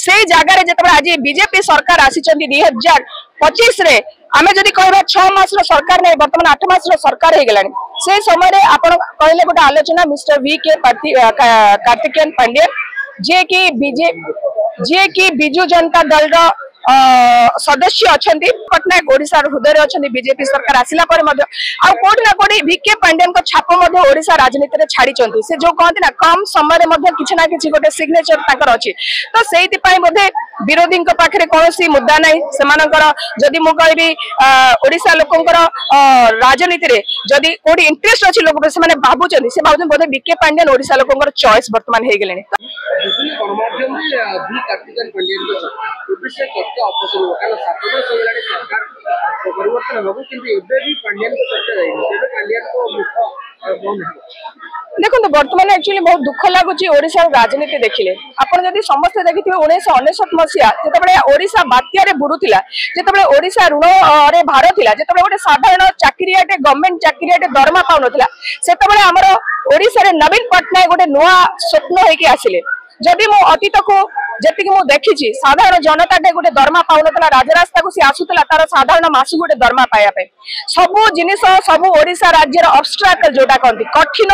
से जगार जो आज बीजेपी सरकार आसी 2025 रे आमे जदि कहबा 6 मास सरकार नहीं वर्तमान 8 मास सरकार हो गलानी से समय आपण कहले गोटे आलोचना मिस्टर वी.के. कार्तिकेयन पांड्यन जे कि बिजु जनता दल रो सदस्य अच्छा पटनायक ओडिशा हृदय अच्छा बीजेपी सरकार आसला कोटी ना कोटी वी.के. पांड्यन छाप ओडिशा राजनीति छाड़ी से जो कहते ना कम समय किसी ना कि गोटे सिग्नेचर अच्छी तो से बोधे विरोधी पाखे कौन मुद्दा ना से जदि मु कहि ओडिशा लोकंकर राजनीति जदि कोडी इंटरेस्ट अच्छी लोक से भावुं से भावुं बोधे वी.के. पांड्यन ओडिशा लोकंकर चॉइस वर्तमान हो गले देखो वर्तमान एक्चुअली बहुत दुख लगुच ओडिशा राजनीति देखिले आपन जदि समस्त देखिथिबे 1999 मसिया जेतबेले ओडिशा बात्या रे बुडुथिला जेतबेले ओडिशा ऋण रे भार थिला जेतबेले गोटे साधारण चाकरियाटे गवर्नमेंट चाकरियाटे दरमा पाउ नथिला सेतबेले हमर ओडिशा रे नवीन पटनायक गोटे नुआ स्वप्न होइके आसिले जदि मो अतीत को जति मु देखी साधारण जनता गोटे दरमा पाउनला राजरास्ता को सी आसुला तार साधारण मासु गोटे दरमा पाया सबू जिनिस सब ओडिशा राज्यर ऑब्स्ट्रकल जोटा कहती कठिन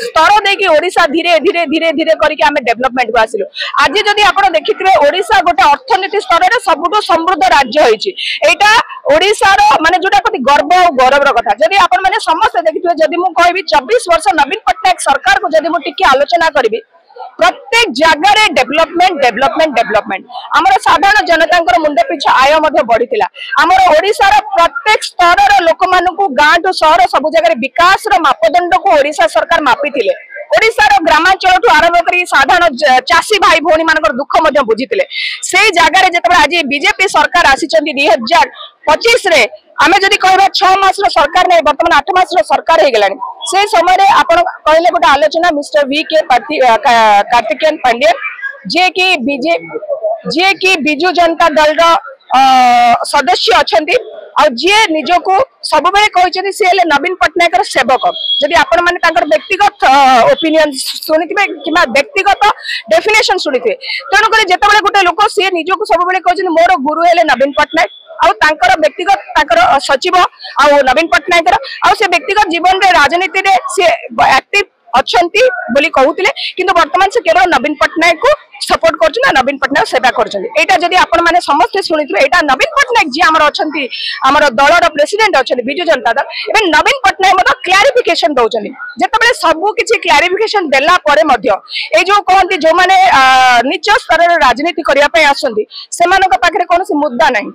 स्तर देकी ओडिशा धीरे धीरे धीरे धीरे करके आमे डेवलपमेंट को आसिलु आज जदि आपण देखिथिबे ओडिशा गोटे अर्थनीति स्तर रे सबुठो समृद्ध राज्य होइछि एटा ओडिशा रो माने जोटा कति गर्व और गौरव रो कथा जदि आपण माने समस्त देखिथिबे जदि मु कहबी 24 वर्ष नवीन पटनायक सरकार को जदि मु टिके आलोचना करबी प्रत्येक जगह डेवलपमेंट डेवलपमेंट डेवलपमेंट आमर साधारण जनता मुंडे पिछा आय बढ़ी आमर ओडिशा प्रत्येक स्तर लोक मानू गाँ टू सहर सब जगह विकास मापदंड को ओडिशा सरकार मापी ओडिशार ग्रामांचल आरंभ कर साधारण चाषी भाई भौणी मान दुख बुझीते से जगार जो आज बीजेपी सरकार आसी 2025 रे आमे जदि कहबा 6 मास सरकार नहीं वर्तमान 8 मास सरकार हो गलानी से समय आपण कहले गोटे आलोचना मिस्टर वी.के. कार्तिकेयन पांड्यन जे कि बिजु जनता दल रो सदस्य अच्छा जे निजको सब कहते सी नवीन पटनायक सेवक जदि आपण माने व्यक्तिगत ओपिनियन शुणिथे कि व्यक्तिगत डेफिनेशन शुणिथे तेणुक जिते गोटे लोक सी निजको सब कहते मोर गुरु है नवीन पटनायक आउ व्यक्तिगत सचिव आउ नवीन पटनायक आउ से व्यक्तिगत जीवन रे राजनीति रे सी एक्टिव अच्छी बोली कहते किंतु वर्तमान से केवल नवीन पटनायक को सपोर्ट कर नवीन पटनायक सेवा कर आपण मैंने समस्ते शुणिथे यहाँ नवीन पटनायक जी आमर अच्छा आमर दलर प्रेसिडेंट अच्छा बिजु जनता दल एवं नवीन पटनायक क्लारिफिकेशन दौरान जिते सबू किसी क्लारिफिकेशन देला जो कहते जो मैंने निच स्तर राजनीति करने आसती से कौन मुद्दा नहीं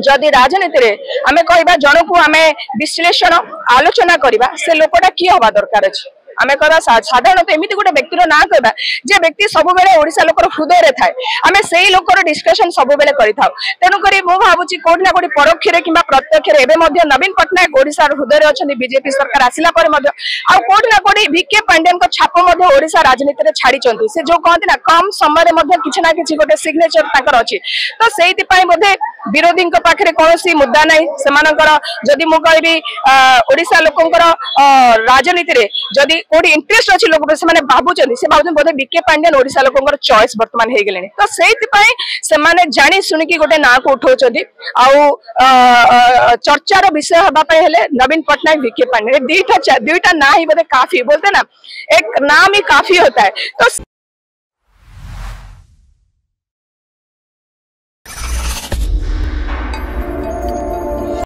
जदि राजनीति रे आमे कहबा जन को आमे विश्लेषण आलोचना करबा से लोकटा की हवा दरकार अछि आमे कहबा साधारणतः एमिति गोटे व्यक्तिर ना कहबा जे व्यक्ति सब बेले ओडिशा लोकर हृदय रे थाए आमे सेही लोकर डिस्कशन सब बेले करिथाउ तेनु करी मो भाबुची कोठी ना कोठी परोक्ष रे किबा प्रत्यक्ष रे एबे मध्ये नवीन पटनायक ओडिशा हृदय रे अछन बीजेपी सरकार आसिला पर मध्ये आ कोठी ना कोठी वी.के. पांड्यन को छाप मध्ये ओडिशा राजनीति रे छाड़ी चंती से जो कहते ना कम समय रे मध्ये किछि ना किछि गोटे सिग्नेचर ताकर अछि तो सेहिति पई मध्ये विरोधी पाखे कौन मुद्दा ना से जदि मु कहि ओडिशा लोकंकर राजनीति जदि कोडी इंटरेस्ट अच्छी लोक से भावुं से भावुं बोधे वी.के. पांड्यन ओडिशा लोकंकर चॉइस वर्तमान हो गले तो से जानी शुणिकी गोटे ना को उठाउछथि चर्चार विषय हवाई हेले नवीन पटनायक वी.के. पांड्यन दुईटा ना ही बोधे काफी बोलते ना एक नाम ही काफी होता है तो